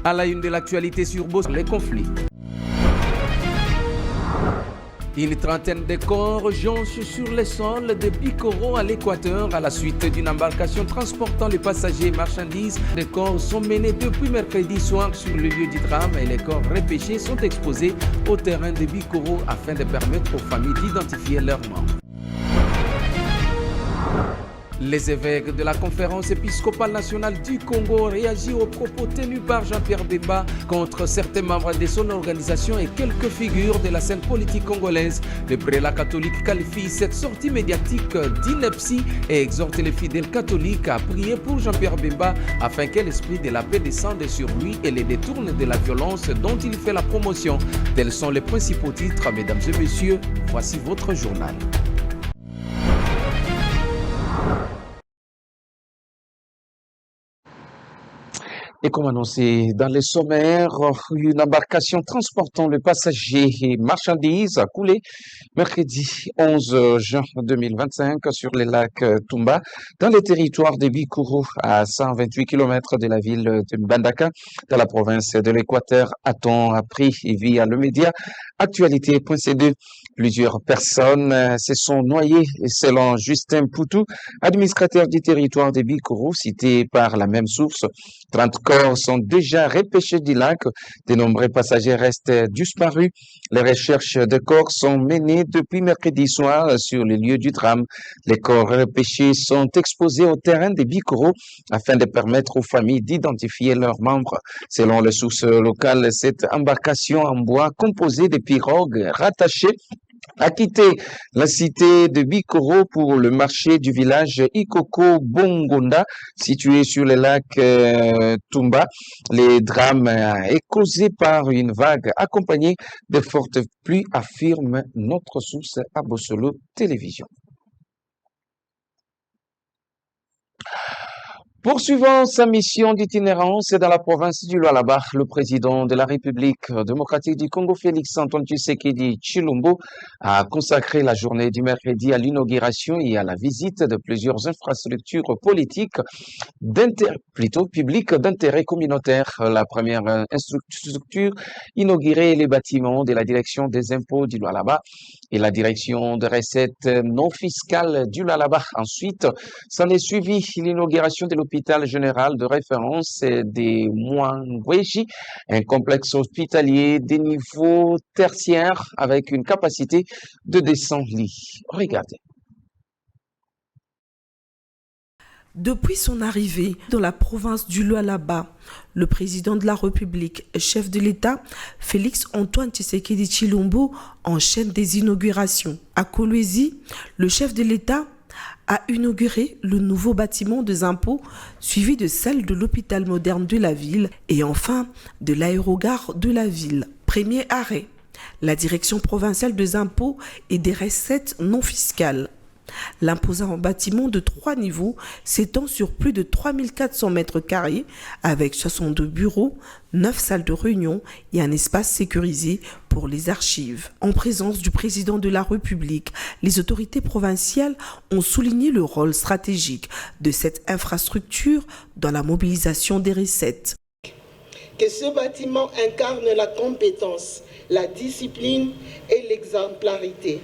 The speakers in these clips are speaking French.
À la une de l'actualité sur Boss, les conflits. Une trentaine de corps jonchent sur les sols de Bikoro à l'Équateur à la suite d'une embarcation transportant les passagers et marchandises. Les corps sont menés depuis mercredi soir sur le lieu du drame et les corps repêchés sont exposés au terrain de Bikoro afin de permettre aux familles d'identifier leurs membres. Les évêques de la conférence épiscopale nationale du Congo réagissent aux propos tenus par Jean-Pierre Bemba contre certains membres de son organisation et quelques figures de la scène politique congolaise. Le prélat catholique qualifie cette sortie médiatique d'ineptie et exhorte les fidèles catholiques à prier pour Jean-Pierre Bemba afin que l'esprit de la paix descende sur lui et les détourne de la violence dont il fait la promotion. Tels sont les principaux titres, mesdames et messieurs. Voici votre journal. Et comme annoncé dans les sommaires, une embarcation transportant les passagers et marchandises a coulé mercredi 11 juin 2025 sur le lac Tumba, dans le territoire de Bikoro, à 128 km de la ville de Mbandaka, dans la province de l'Équateur, a-t-on appris via le média Actualité.cd. Plusieurs personnes se sont noyées, selon Justin Poutou, administrateur du territoire de Bikoro, cité par la même source. 30 corps sont déjà repêchés du lac. De nombreux passagers restent disparus. Les recherches de corps sont menées depuis mercredi soir sur le lieu du drame. Les corps repêchés sont exposés au terrain de Bikoro afin de permettre aux familles d'identifier leurs membres. Selon les sources locales, cette embarcation en bois composée de pirogues rattachées a quitté la cité de Bikoro pour le marché du village Ikoko Bongonda, situé sur le lac Tumba. Le drame est causé par une vague accompagnée de fortes pluies, affirme notre source à Bossolo Télévision. Poursuivant sa mission d'itinérance dans la province du Lualaba, le président de la République démocratique du Congo, Félix-Antoine Tshisekedi Tshilombo, a consacré la journée du mercredi à l'inauguration et à la visite de plusieurs infrastructures politiques publiques d'intérêt communautaire. La première infrastructure inaugurée les bâtiments de la direction des impôts du Lualaba et la direction des recettes non fiscales du Lualaba. Ensuite, s'en est suivi l'inauguration de l'hôpital général de référence des Mwangweji, un complexe hospitalier des niveaux tertiaires avec une capacité de 200 lits. Regardez. Depuis son arrivée dans la province du Lualaba, le président de la République et chef de l'État, Félix-Antoine Tshisekedi Tshilombo, enchaîne des inaugurations. À Kolwezi, le chef de l'État a inauguré le nouveau bâtiment des impôts, suivi de celle de l'hôpital moderne de la ville et enfin de l'aérogare de la ville. Premier arrêt, la direction provinciale des impôts et des recettes non fiscales. L'imposant bâtiment de 3 niveaux s'étend sur plus de 3400 mètres carrés avec 62 bureaux, 9 salles de réunion et un espace sécurisé pour les archives. En présence du président de la République, les autorités provinciales ont souligné le rôle stratégique de cette infrastructure dans la mobilisation des recettes. Que ce bâtiment incarne la compétence, la discipline et l'exemplarité.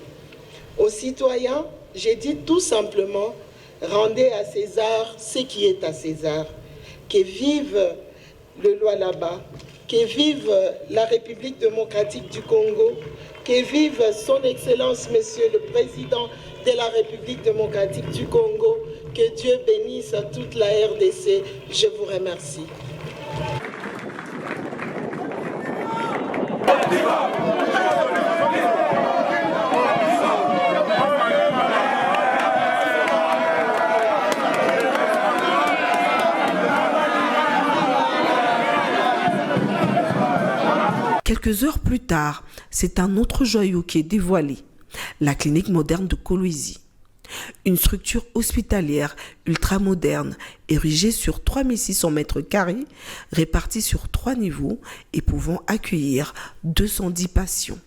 Aux citoyens, j'ai dit tout simplement, rendez à César ce qui est à César. Que vive le Lualaba, que vive la République démocratique du Congo, que vive son Excellence, Monsieur le Président de la République démocratique du Congo, que Dieu bénisse toute la RDC. Je vous remercie. Quelques heures plus tard, c'est un autre joyau qui est dévoilé, la clinique moderne de Kolwezi. Une structure hospitalière ultramoderne érigée sur 3600 mètres carrés, répartie sur 3 niveaux et pouvant accueillir 210 patients.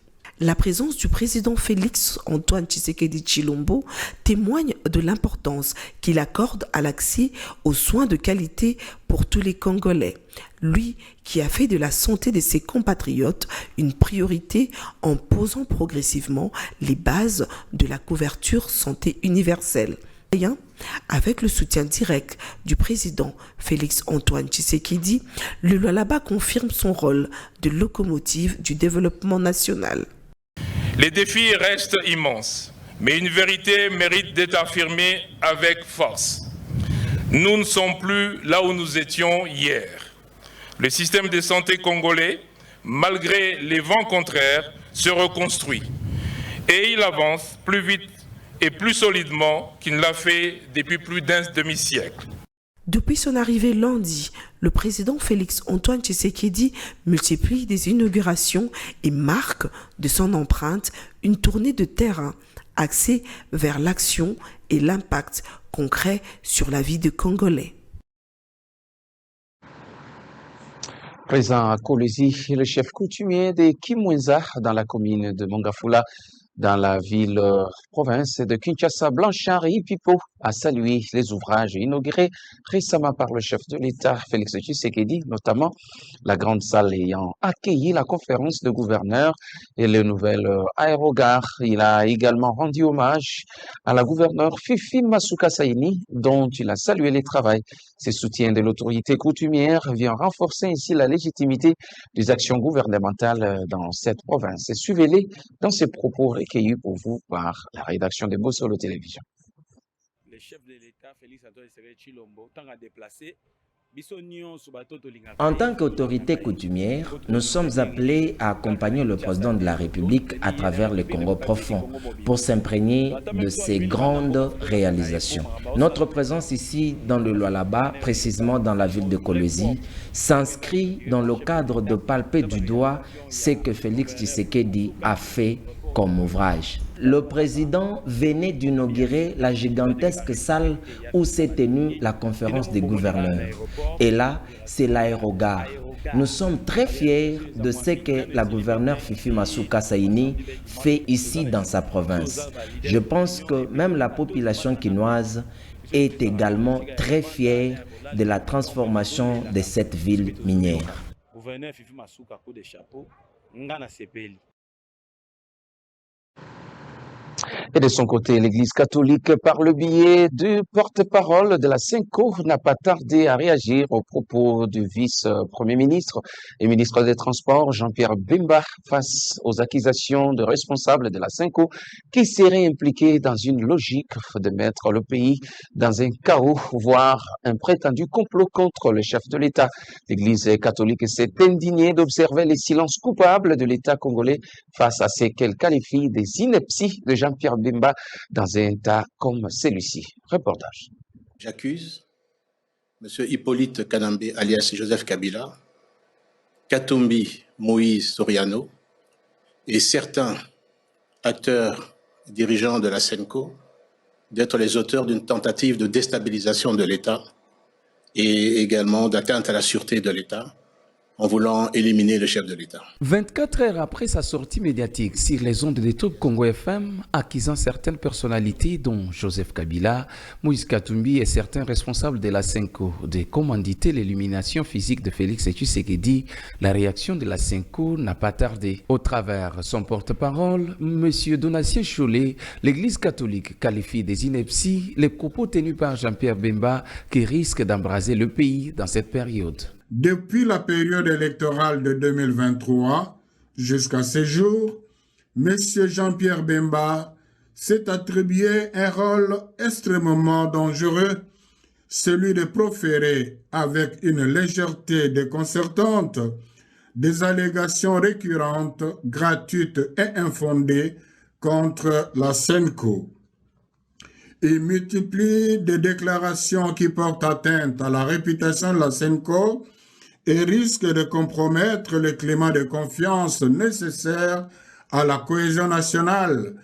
La présence du président Félix Antoine Tshisekedi Tshilombo témoigne de l'importance qu'il accorde à l'accès aux soins de qualité pour tous les Congolais. Lui qui a fait de la santé de ses compatriotes une priorité en posant progressivement les bases de la couverture santé universelle. Avec le soutien direct du président Félix Antoine Tshisekedi, le Lualaba confirme son rôle de locomotive du développement national. Les défis restent immenses, mais une vérité mérite d'être affirmée avec force. Nous ne sommes plus là où nous étions hier. Le système de santé congolais, malgré les vents contraires, se reconstruit. Et il avance plus vite et plus solidement qu'il ne l'a fait depuis plus d'un demi-siècle. Depuis son arrivée lundi, le président Félix Antoine Tshisekedi multiplie des inaugurations et marque de son empreinte une tournée de terrain axée vers l'action et l'impact concret sur la vie des Congolais. Présent à Kolwezi, le chef coutumier de Kimwenza dans la commune de Mongafula, dans la ville-province de Kinshasa, Blanchard Ipipo a salué les ouvrages inaugurés récemment par le chef de l'État, Félix Tshisekedi, notamment la grande salle ayant accueilli la conférence de gouverneurs et le nouvel aérogare. Il a également rendu hommage à la gouverneure Fifi Masuka Saini, dont il a salué les travaux. Ce soutien de l'autorité coutumière vient renforcer ainsi la légitimité des actions gouvernementales dans cette province. Suivez-les dans ces propos recueillis pour vous par la rédaction de Bossolo Télévision. Le chef de l'État, Félix Antoine Tshilombo, tant à déplacer. En tant qu'autorité coutumière, nous sommes appelés à accompagner le président de la République à travers le Congo profond pour s'imprégner de ses grandes réalisations. Notre présence ici dans le Lualaba, précisément dans la ville de Kolwezi, s'inscrit dans le cadre de palper du doigt ce que Félix Tshisekedi a fait comme ouvrage. Le président venait d'inaugurer la gigantesque salle où s'est tenue la conférence des gouverneurs. Et là, c'est l'aérogare. Nous sommes très fiers de ce que la gouverneure Fifi Masuka Saini fait ici dans sa province. Je pense que même la population quinoise est également très fière de la transformation de cette ville minière. Et de son côté, l'Église catholique, par le biais du porte-parole de la Senko, n'a pas tardé à réagir aux propos du vice-premier ministre et ministre des Transports, Jean-Pierre Bemba, face aux accusations de responsables de la Senko qui seraient impliqués dans une logique de mettre le pays dans un chaos, voire un prétendu complot contre le chef de l'État. L'Église catholique s'est indignée d'observer les silences coupables de l'État congolais face à ce qu'elle qualifie des inepties de Jean-Pierre Bemba dans un tas comme celui-ci. Reportage. J'accuse M. Hippolyte Kanambe, alias Joseph Kabila, Katumbi Moïse Soriano et certains acteurs dirigeants de la Senko d'être les auteurs d'une tentative de déstabilisation de l'État et également d'atteinte à la sûreté de l'État, en voulant éliminer le chef de l'État. 24 heures après sa sortie médiatique sur les ondes des troupes Congo FM, accusant certaines personnalités dont Joseph Kabila, Moïse Katumbi et certains responsables de la Senko de commanditer l'élimination physique de Félix Tshisekedi, la réaction de la Senko n'a pas tardé. Au travers son porte-parole, M. Donatien Cholet, l'Église catholique qualifie des inepties les propos tenus par Jean-Pierre Bemba qui risquent d'embraser le pays dans cette période. Depuis la période électorale de 2023 jusqu'à ce jour, M. Jean-Pierre Bemba s'est attribué un rôle extrêmement dangereux, celui de proférer avec une légèreté déconcertante des allégations récurrentes, gratuites et infondées contre la Senko. Il multiplie des déclarations qui portent atteinte à la réputation de la Senko et risque de compromettre le climat de confiance nécessaire à la cohésion nationale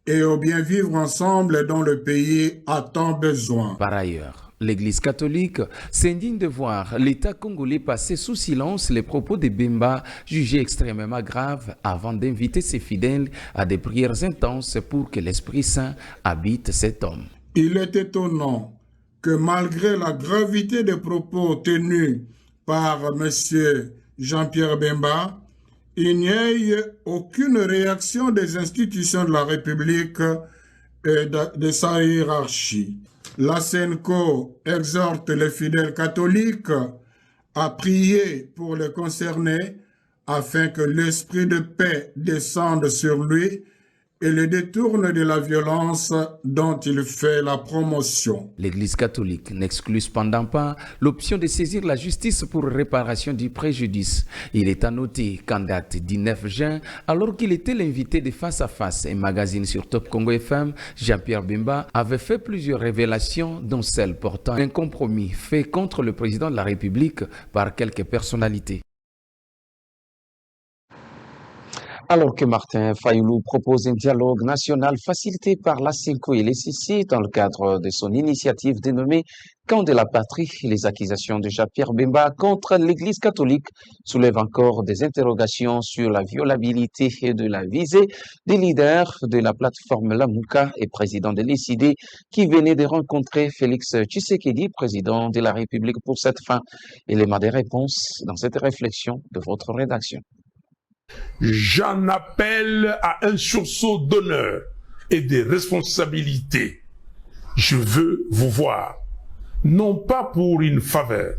et au bien vivre ensemble dont le pays a tant besoin. Par ailleurs, L'Église catholique s'indigne de voir l'État congolais passer sous silence les propos de Bemba jugés extrêmement graves avant d'inviter ses fidèles à des prières intenses pour que l'Esprit Saint habite cet homme. Il est étonnant que malgré la gravité des propos tenus par M. Jean-Pierre Bemba, il n'y ait aucune réaction des institutions de la République et de sa hiérarchie. La SENCO exhorte les fidèles catholiques à prier pour les concernés afin que l'esprit de paix descende sur lui et le détourne de la violence dont il fait la promotion. L'Église catholique n'exclut cependant pas l'option de saisir la justice pour réparation du préjudice. Il est à noter qu'en date du 9 juin, alors qu'il était l'invité de Face à Face, un magazine sur Top Congo FM, Jean-Pierre Bemba avait fait plusieurs révélations, dont celle portant un compromis fait contre le président de la République par quelques personnalités. Alors que Martin Fayoulou propose un dialogue national facilité par la SENCO et les CC dans le cadre de son initiative dénommée Camp de la patrie, les accusations de Jean-Pierre Bemba contre l'Église catholique soulèvent encore des interrogations sur la violabilité de la visée des leaders de la plateforme Lamuka et président de l'ECD qui venait de rencontrer Félix Tshisekedi, président de la République pour cette fin. Élément des réponses dans cette réflexion de votre rédaction. J'en appelle à un sursaut d'honneur et de responsabilité. Je veux vous voir, non pas pour une faveur,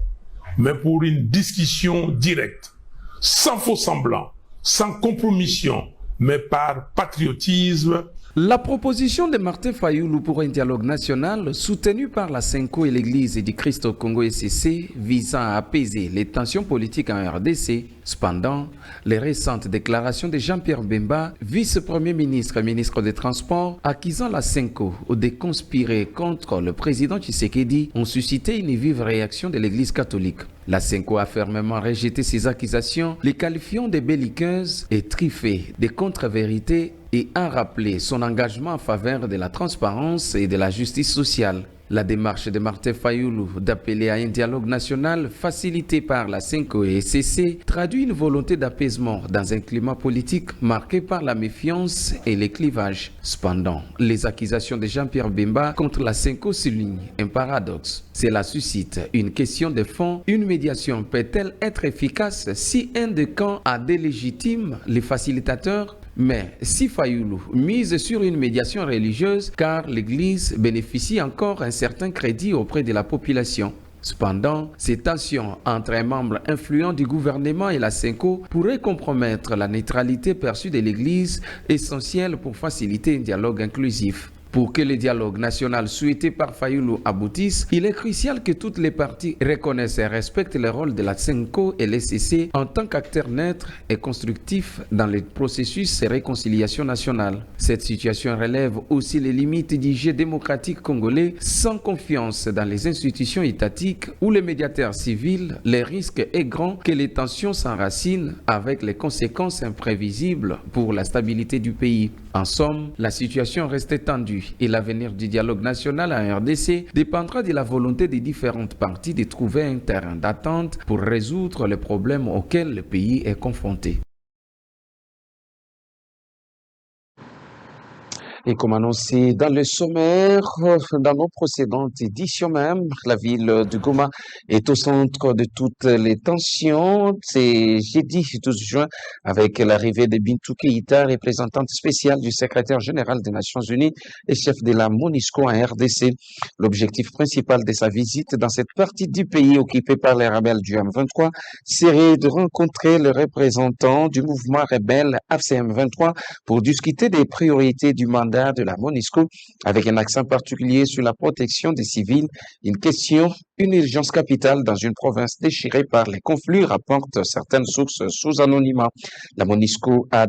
mais pour une discussion directe, sans faux semblant, sans compromission, mais par patriotisme. La proposition de Martin Fayoulou pour un dialogue national soutenu par la SENCO et l'Église du Christ au Congo SCC visant à apaiser les tensions politiques en RDC. Cependant, les récentes déclarations de Jean-Pierre Bemba, vice-premier ministre et ministre des Transports, accusant la SENCO de conspirer contre le président Tshisekedi ont suscité une vive réaction de l'Église catholique. La SENCO a fermement rejeté ces accusations, les qualifiant de belliqueuses et truffées de contre-vérités et a rappelé son engagement en faveur de la transparence et de la justice sociale. La démarche de Martin Fayoulou d'appeler à un dialogue national facilité par la SENCO et SCC traduit une volonté d'apaisement dans un climat politique marqué par la méfiance et les clivages. Cependant, les accusations de Jean-Pierre Bemba contre la SENCO soulignent un paradoxe. Cela suscite une question de fond. Une médiation peut-elle être efficace si un des camps a délégitime les facilitateurs? Mais si Fayoulou mise sur une médiation religieuse, car l'Église bénéficie encore un certain crédit auprès de la population. Cependant, ces tensions entre un membre influent du gouvernement et la SENCO pourraient compromettre la neutralité perçue de l'Église, essentielle pour faciliter un dialogue inclusif. Pour que le dialogue national souhaité par Fayoulou aboutisse, il est crucial que toutes les parties reconnaissent et respectent le rôle de la SENCO et l'ECC en tant qu'acteurs neutres et constructifs dans le processus de réconciliation nationale. Cette situation relève aussi les limites du jeu démocratique congolais sans confiance dans les institutions étatiques ou les médiateurs civils. Le risque est grand que les tensions s'enracinent avec les conséquences imprévisibles pour la stabilité du pays. En somme, la situation reste tendue et l'avenir du dialogue national en RDC dépendra de la volonté des différentes parties de trouver un terrain d'attente pour résoudre les problèmes auxquels le pays est confronté. Et comme annoncé dans le sommaire, dans nos précédentes éditions même, la ville de Goma est au centre de toutes les tensions. C'est jeudi 12 juin avec l'arrivée de Bintou Keïta, représentante spéciale du secrétaire général des Nations Unies et chef de la MONUSCO en RDC. L'objectif principal de sa visite dans cette partie du pays occupée par les rebelles du M23 serait de rencontrer le représentant du mouvement rebelle AFC-M23 pour discuter des priorités du mandat de la MONUSCO avec un accent particulier sur la protection des civils, une question, une urgence capitale dans une province déchirée par les conflits, rapportent certaines sources sous anonymat. La MONUSCO a,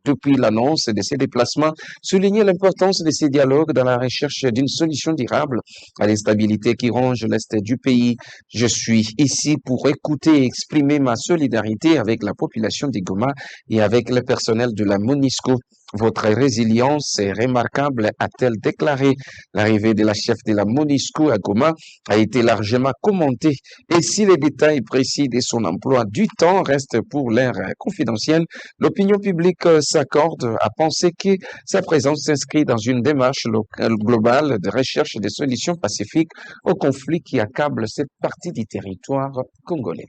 depuis l'annonce de ces déplacements, souligné l'importance de ces dialogues dans la recherche d'une solution durable à l'instabilité qui ronge l'est du pays. Je suis ici pour écouter et exprimer ma solidarité avec la population de Goma et avec le personnel de la MONUSCO, Votre résilience est remarquable, a-t-elle déclaré. L'arrivée de la chef de la MONUSCO à Goma a été largement commentée. Et si les détails précis de son emploi du temps restent pour l'air confidentiels, l'opinion publique s'accorde à penser que sa présence s'inscrit dans une démarche globale de recherche de solutions pacifiques au conflit qui accable cette partie du territoire congolais.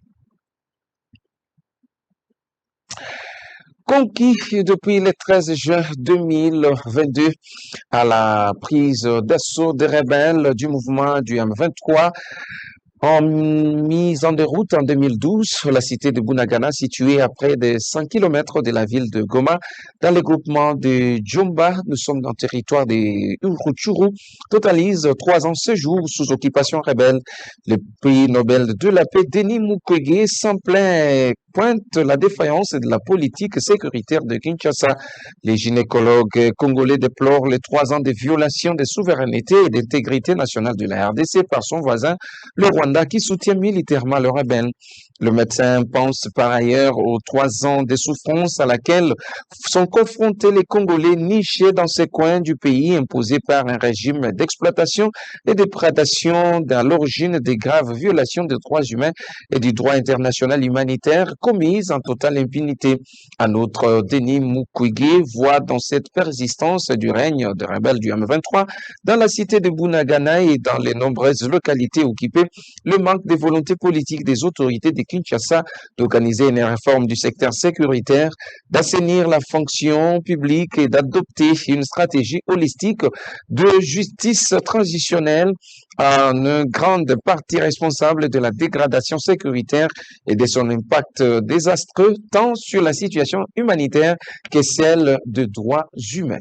Conquis depuis le 13 juin 2022 à la prise d'assaut des rebelles du mouvement du M23, en mise en déroute en 2012, la cité de Bunagana, située à près de 100 km de la ville de Goma, dans le groupement de Djomba, nous sommes dans le territoire de Uruchuru, totalise 3 ans de séjour sous occupation rebelle. Le prix Nobel de la paix, Denis Mukwege, s'en plaint, pointe la défaillance de la politique sécuritaire de Kinshasa. Les gynécologues congolais déplorent les 3 ans de violation de souveraineté et d'intégrité nationale de la RDC par son voisin, le Rwanda, qui soutient militairement le rebelle. Le médecin pense par ailleurs aux 3 ans de souffrance à laquelle sont confrontés les Congolais nichés dans ces coins du pays imposés par un régime d'exploitation et de prédation à l'origine des graves violations des droits humains et du droit international humanitaire commises en totale impunité. En outre, Denis Mukwege voit dans cette persistance du règne des rebelles du M23 dans la cité de Bunagana et dans les nombreuses localités occupées le manque de volonté politique des autorités de Kinshasa d'organiser une réforme du secteur sécuritaire, d'assainir la fonction publique et d'adopter une stratégie holistique de justice transitionnelle en une grande partie responsable de la dégradation sécuritaire et de son impact désastreux tant sur la situation humanitaire que celle des droits humains.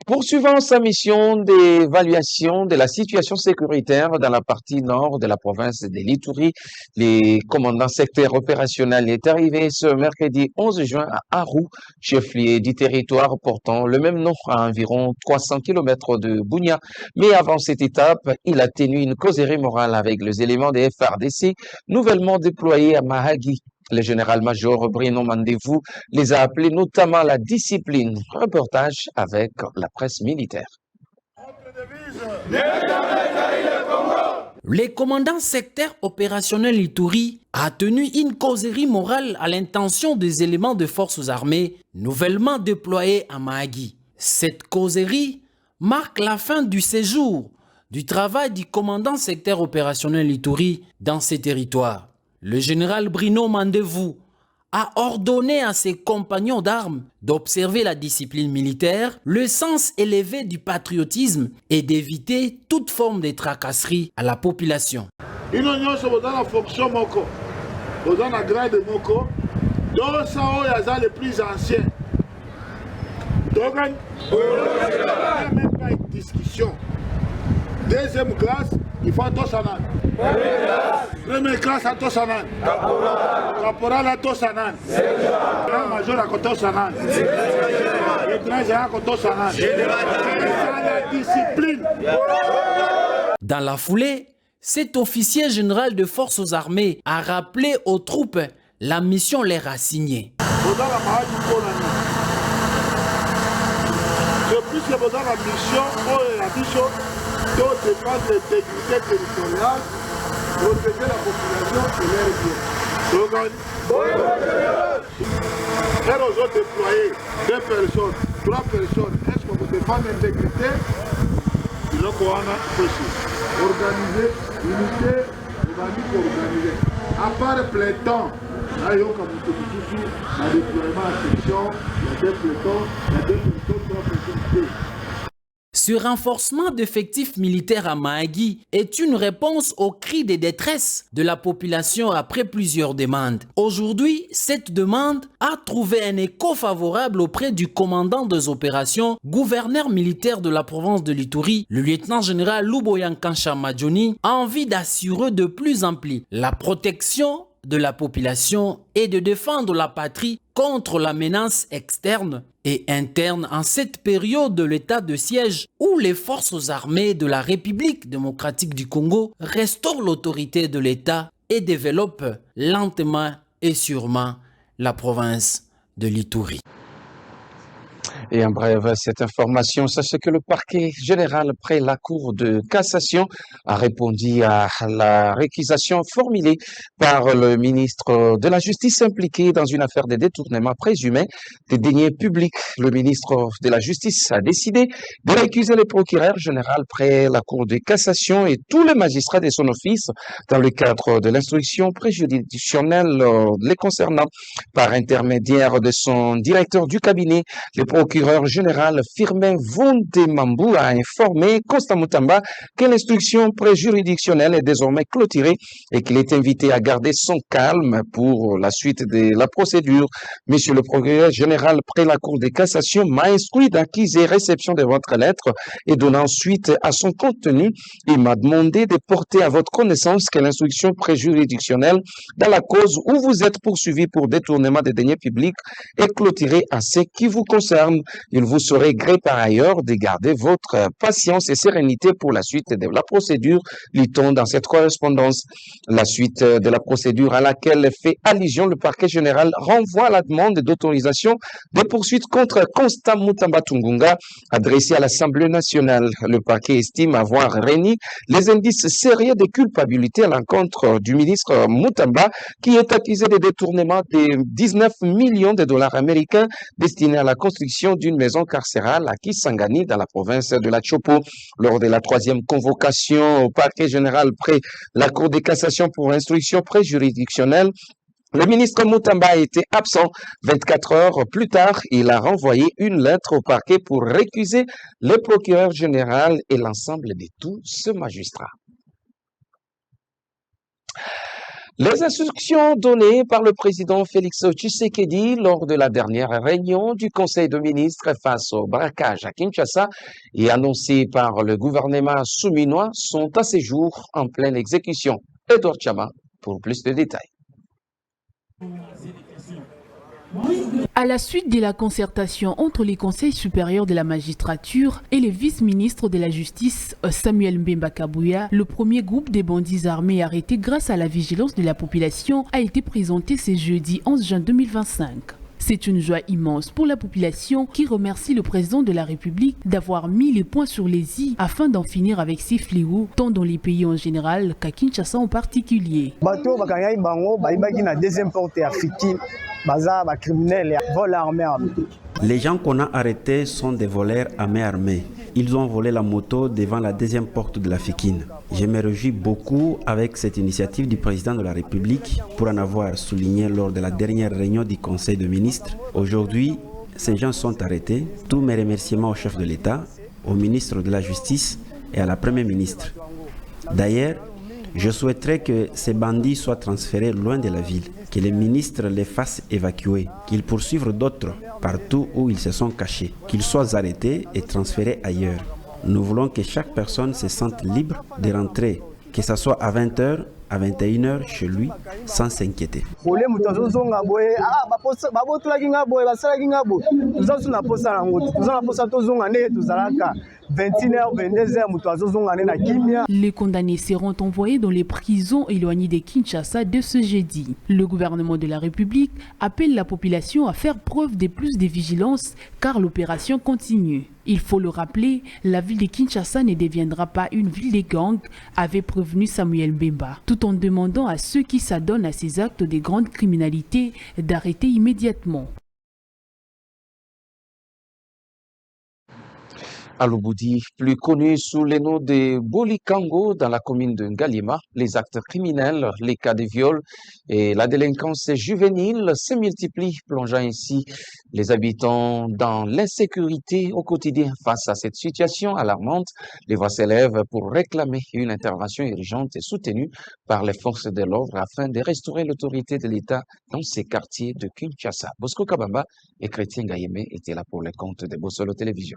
Poursuivant sa mission d'évaluation de la situation sécuritaire dans la partie nord de la province de l'Ituri, le commandant secteur opérationnel est arrivé ce mercredi 11 juin à Aru, chef-lieu du territoire portant le même nom à environ 300 km de Bunia. Mais avant cette étape, il a tenu une causerie morale avec les éléments des FARDC nouvellement déployés à Mahagi. Le général-major Bruno Mandevou les a appelés notamment à la discipline. Reportage avec la presse militaire. Le commandant secteur opérationnel Ituri a tenu une causerie morale à l'intention des éléments de forces armées nouvellement déployés à Mahagi. Cette causerie marque la fin du séjour du travail du commandant secteur opérationnel Ituri dans ces territoires. Le général Bruno Mandevou a ordonné à ses compagnons d'armes d'observer la discipline militaire, le sens élevé du patriotisme et d'éviter toute forme de tracasserie à la population. Deuxième classe, il faut Tosanan. Première classe à Tosanan. Caporal à Tosanan. Grand major à Tosanan. Lieutenant général à Tosanan. C'est la discipline. Dans la foulée, cet officier général de forces armées a rappelé aux troupes la mission leur assignée. Puisque vous avez la mission, donc défendre l'intégrité territoriale, protéger la population et leurs biens. Et nous avons déployé 2 personnes, 3 personnes. Est-ce que vous défendez l'intégrité? Il faut organiser, unité, organiser. À part le peloton, là, il y a un déploiement à section, il y a 2 pelotons, il y a 2 pelotons, 3 pelotons. Ce renforcement d'effectifs militaires à Mahagi est une réponse aux cris de détresse de la population après plusieurs demandes. Aujourd'hui, cette demande a trouvé un écho favorable auprès du commandant des opérations, gouverneur militaire de la province de l'Ituri, le lieutenant-général Luboyankansha Madjoni, a envie d'assurer de plus en plus la protection de la population et de défendre la patrie contre la menace externe et interne en cette période de l'état de siège où les forces armées de la République démocratique du Congo restaurent l'autorité de l'État et développent lentement et sûrement la province de l'Ituri. Et en bref, cette information, sachez que le parquet général près la Cour de cassation a répondu à la réquisition formulée par le ministre de la Justice impliqué dans une affaire de détournement présumé des deniers publics. Le ministre de la Justice a décidé de récuser le procureur général près la Cour de cassation et tous les magistrats de son office dans le cadre de l'instruction préjudicielle les concernant. Par intermédiaire de son directeur du cabinet, le procureur général Firmin Vondemambou a informé Constant Mutamba que l'instruction préjuridictionnelle est désormais clôturée et qu'il est invité à garder son calme pour la suite de la procédure. Monsieur le procureur général près la Cour de cassation m'a instruit d'acquiser réception de votre lettre et donnant suite à son contenu, il m'a demandé de porter à votre connaissance que l'instruction préjuridictionnelle dans la cause où vous êtes poursuivi pour détournement des deniers publics est clôturée à ce qui vous concerne. Il vous serait gré par ailleurs de garder votre patience et sérénité pour la suite de la procédure, lit-on dans cette correspondance. La suite de la procédure à laquelle fait allusion le parquet général renvoie à la demande d'autorisation des poursuites contre Constant Mutamba Tungunga adressée à l'Assemblée nationale. Le parquet estime avoir réuni les indices sérieux de culpabilité à l'encontre du ministre Mutamba qui est accusé de détournement de 19 millions de dollars américains destinés à la construction d'une maison carcérale à Kisangani dans la province de la Chopo. Lors de la troisième convocation au parquet général près la Cour de cassation pour instruction préjuridictionnelle, le ministre Mutamba a été absent. 24 heures plus tard, il a renvoyé une lettre au parquet pour récuser le procureur général et l'ensemble de tous ces magistrats. Les instructions données par le président Félix Tshisekedi lors de la dernière réunion du Conseil de ministres face au braquage à Kinshasa et annoncées par le gouvernement souminois sont à ce jour en pleine exécution. Edouard Chama pour plus de détails. À la suite de la concertation entre les conseils supérieurs de la magistrature et les vice-ministres de la justice, Samuel Mbemba Kabouya, le premier groupe des bandits armés arrêtés grâce à la vigilance de la population a été présenté ce jeudi 11 juin 2025. C'est une joie immense pour la population qui remercie le président de la République d'avoir mis les points sur les i afin d'en finir avec ces fléaux, tant dans les pays en général qu'à Kinshasa en particulier. Les gens qu'on a arrêtés sont des voleurs à main armée. Ils ont volé la moto devant la deuxième porte de la Fikine. Je me réjouis beaucoup avec cette initiative du président de la République pour en avoir souligné lors de la dernière réunion du Conseil de ministres. Aujourd'hui, ces gens sont arrêtés. Tous mes remerciements au chef de l'État, au ministre de la Justice et à la Première ministre. D'ailleurs, je souhaiterais que ces bandits soient transférés loin de la ville, que les ministres les fassent évacuer, qu'ils poursuivent d'autres partout où ils se sont cachés, qu'ils soient arrêtés et transférés ailleurs. Nous voulons que chaque personne se sente libre de rentrer, que ce soit à 20h, à 21h chez lui, sans s'inquiéter. Les condamnés seront envoyés dans les prisons éloignées de Kinshasa de ce jeudi. Le gouvernement de la République appelle la population à faire preuve de plus de vigilance car l'opération continue. Il faut le rappeler, la ville de Kinshasa ne deviendra pas une ville de gangs, avait prévenu Samuel Mbemba, tout en demandant à ceux qui s'adonnent à ces actes de grande criminalité d'arrêter immédiatement. À Lubudi, plus connu sous le nom de Bolikango dans la commune de Ngalima, les actes criminels, les cas de viol et la délinquance juvénile se multiplient, plongeant ainsi les habitants dans l'insécurité au quotidien. Face à cette situation alarmante, les voix s'élèvent pour réclamer une intervention urgente et soutenue par les forces de l'ordre afin de restaurer l'autorité de l'État dans ces quartiers de Kinshasa. Bosco Kabamba et Chrétien Gayeme étaient là pour le compte de Bossolo Télévision.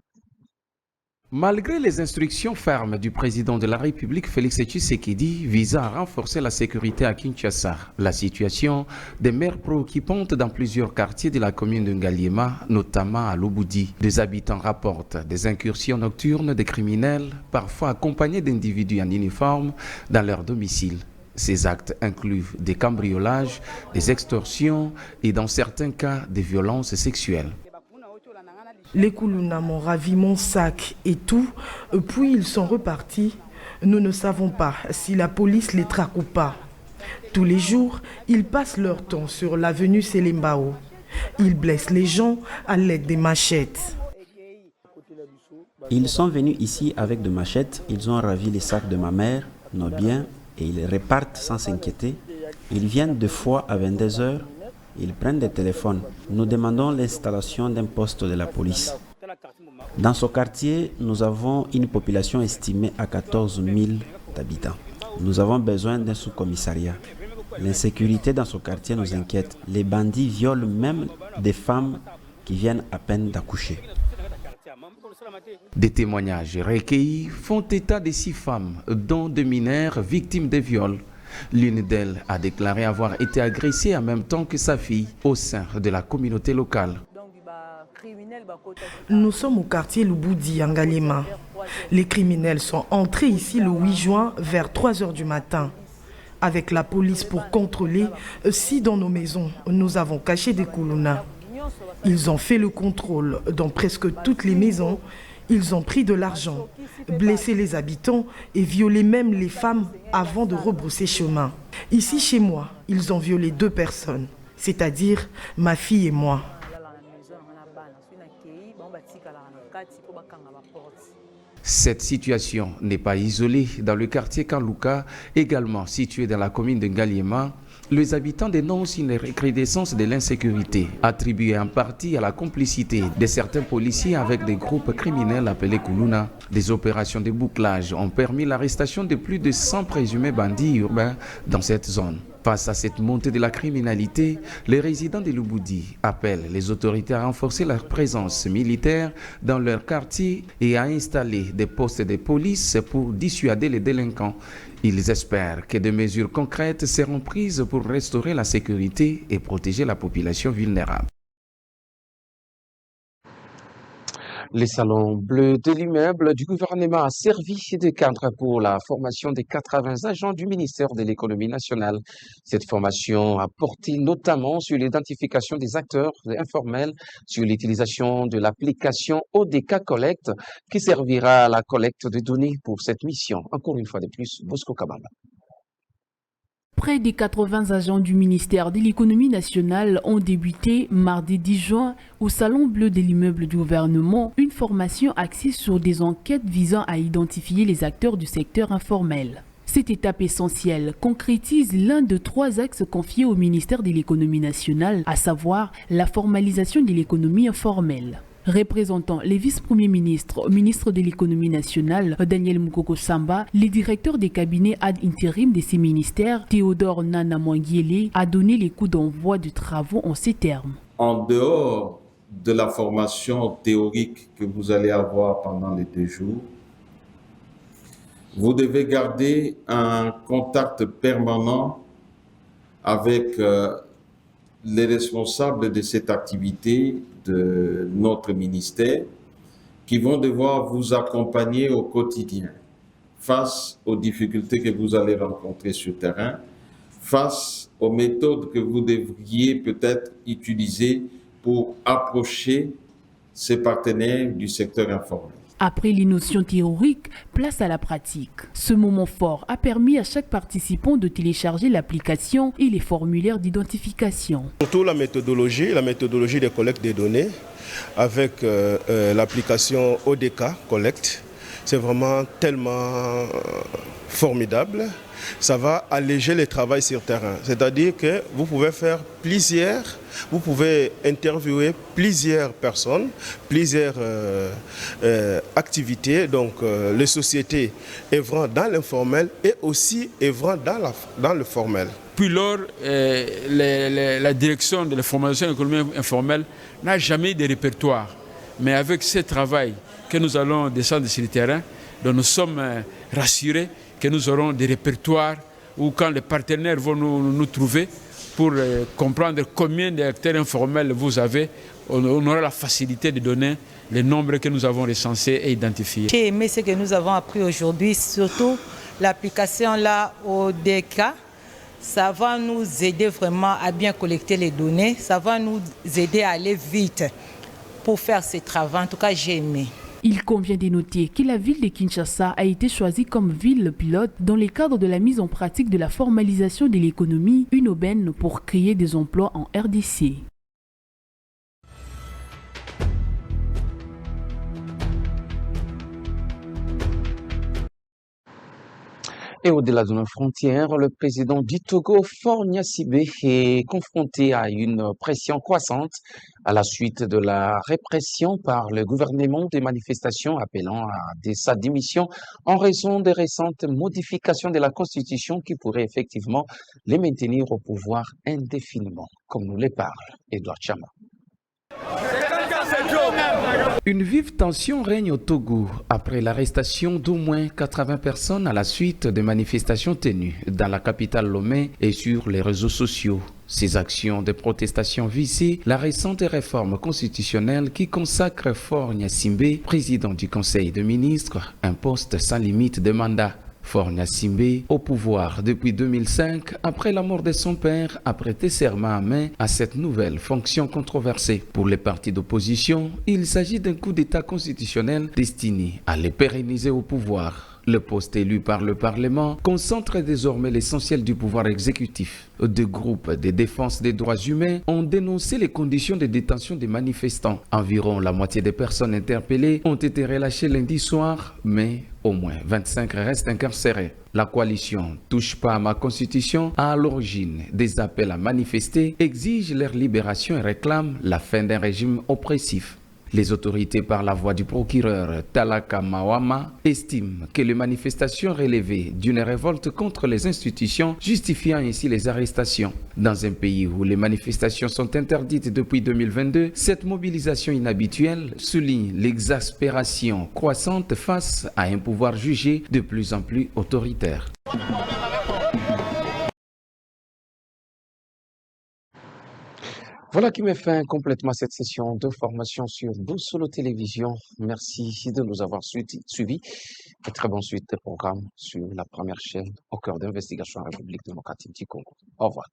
Malgré les instructions fermes du président de la République, Félix Tshisekedi, visant à renforcer la sécurité à Kinshasa, la situation demeure préoccupante dans plusieurs quartiers de la commune de Ngaliema, notamment à Lubudi. Des habitants rapportent des incursions nocturnes des criminels, parfois accompagnés d'individus en uniforme, dans leur domicile. Ces actes incluent des cambriolages, des extorsions et dans certains cas des violences sexuelles. Les Kuluna m'ont ravi mon sac et tout, puis ils sont repartis. Nous ne savons pas si la police les traque ou pas. Tous les jours, ils passent leur temps sur l'avenue Selembao. Ils blessent les gens à l'aide des machettes. Ils sont venus ici avec des machettes, ils ont ravi les sacs de ma mère, nos biens, et ils repartent sans s'inquiéter. Ils viennent 2 fois à 22 heures, ils prennent des téléphones. Nous demandons l'installation d'un poste de la police. Dans ce quartier, nous avons une population estimée à 14 000 habitants. Nous avons besoin d'un sous-commissariat. L'insécurité dans ce quartier nous inquiète. Les bandits violent même des femmes qui viennent à peine d'accoucher. Des témoignages recueillis font état de 6 femmes, dont 2 mineurs victimes de viols. L'une d'elles a déclaré avoir été agressée en même temps que sa fille au sein de la communauté locale. Nous sommes au quartier Luboudi, en Ngaliema. Les criminels sont entrés ici le 8 juin vers 3 h du matin. Avec la police pour contrôler si dans nos maisons nous avons caché des Kuluna. Ils ont fait le contrôle dans presque toutes les maisons. Ils ont pris de l'argent, blessé les habitants et violé même les femmes avant de rebrousser chemin. Ici chez moi, ils ont violé 2 personnes, c'est-à-dire ma fille et moi. Cette situation n'est pas isolée dans le quartier Kanluka, également situé dans la commune de Ngaliema. Les habitants dénoncent une recrudescence de l'insécurité, attribuée en partie à la complicité de certains policiers avec des groupes criminels appelés Kuluna. Des opérations de bouclage ont permis l'arrestation de plus de 100 présumés bandits urbains dans cette zone. Face à cette montée de la criminalité, les résidents de Luboudi appellent les autorités à renforcer leur présence militaire dans leur quartier et à installer des postes de police pour dissuader les délinquants. Ils espèrent que des mesures concrètes seront prises pour restaurer la sécurité et protéger la population vulnérable. Les salons bleus de l'immeuble du gouvernement a servi de cadre pour la formation des 80 agents du ministère de l'économie nationale. Cette formation a porté notamment sur l'identification des acteurs informels, sur l'utilisation de l'application ODK Collect qui servira à la collecte de données pour cette mission. Encore une fois de plus, Bosco Kabamba. Près des 80 agents du ministère de l'économie nationale ont débuté mardi 10 juin au Salon bleu de l'immeuble du gouvernement une formation axée sur des enquêtes visant à identifier les acteurs du secteur informel. Cette étape essentielle concrétise l'un de 3 axes confiés au ministère de l'économie nationale, à savoir la formalisation de l'économie informelle. Représentant les vice-premiers ministres, ministre de l'économie nationale, Daniel Mukoko Samba, les directeurs des cabinets ad intérim de ces ministères, Théodore Nana Mwangiele, a donné les coups d'envoi de travaux en ces termes. En dehors de la formation théorique que vous allez avoir pendant les 2 jours, vous devez garder un contact permanent avec les responsables de cette activité de notre ministère qui vont devoir vous accompagner au quotidien face aux difficultés que vous allez rencontrer sur le terrain, face aux méthodes que vous devriez peut-être utiliser pour approcher ces partenaires du secteur informel. Après les notions théoriques, place à la pratique. Ce moment fort a permis à chaque participant de télécharger l'application et les formulaires d'identification. Surtout la méthodologie de collecte des données avec l'application ODK Collect. C'est vraiment tellement formidable. Ça va alléger le travail sur terrain. C'est-à-dire que vous pouvez interviewer plusieurs personnes, plusieurs activités, donc les sociétés œuvrant dans l'informel et aussi œuvrant dans le formel. Puis lors, la direction de la formation économique informelle n'a jamais de répertoire. Mais avec ce travail que nous allons descendre sur le terrain, donc nous sommes rassurés que nous aurons des répertoires où quand les partenaires vont nous trouver pour comprendre combien d'acteurs informels vous avez, on aura la facilité de donner les nombres que nous avons recensés et identifiés. J'ai aimé ce que nous avons appris aujourd'hui, surtout l'application là ODK Ça va nous aider vraiment à bien collecter les données. Ça va nous aider à aller vite pour faire ce travail. En tout cas, j'ai aimé. Il convient de noter que la ville de Kinshasa a été choisie comme ville pilote dans le cadre de la mise en pratique de la formalisation de l'économie, une aubaine pour créer des emplois en RDC. Et au-delà de nos frontières, le président du Togo, Faure Gnassingbé, est confronté à une pression croissante à la suite de la répression par le gouvernement des manifestations appelant à sa démission en raison des récentes modifications de la Constitution qui pourraient effectivement les maintenir au pouvoir indéfiniment, comme nous les parle Edouard Chama. Une vive tension règne au Togo après l'arrestation d'au moins 80 personnes à la suite des manifestations tenues dans la capitale Lomé et sur les réseaux sociaux. Ces actions de protestation visaient la récente réforme constitutionnelle qui consacre Faure Gnassingbé, président du Conseil des ministres, un poste sans limite de mandat. Faure Gnassingbé, au pouvoir depuis 2005, après la mort de son père, a prêté serment à main à cette nouvelle fonction controversée. Pour les partis d'opposition, il s'agit d'un coup d'État constitutionnel destiné à les pérenniser au pouvoir. Le poste élu par le Parlement concentre désormais l'essentiel du pouvoir exécutif. Deux groupes de défense des droits humains ont dénoncé les conditions de détention des manifestants. Environ la moitié des personnes interpellées ont été relâchées lundi soir, mais au moins 25 restent incarcérés. La coalition Touche pas à ma constitution, à l'origine des appels à manifester, exige leur libération et réclame la fin d'un régime oppressif. Les autorités, par la voix du procureur Talaka Mawama, estiment que les manifestations relèvent d'une révolte contre les institutions, justifiant ainsi les arrestations. Dans un pays où les manifestations sont interdites depuis 2022, cette mobilisation inhabituelle souligne l'exaspération croissante face à un pouvoir jugé de plus en plus autoritaire. Voilà qui met fin complètement à cette session de formation sur Boussolo Télévision. Merci de nous avoir suivis. Et très bonne suite des programmes sur la première chaîne au cœur d'investigation en République démocratique du Congo. Au revoir.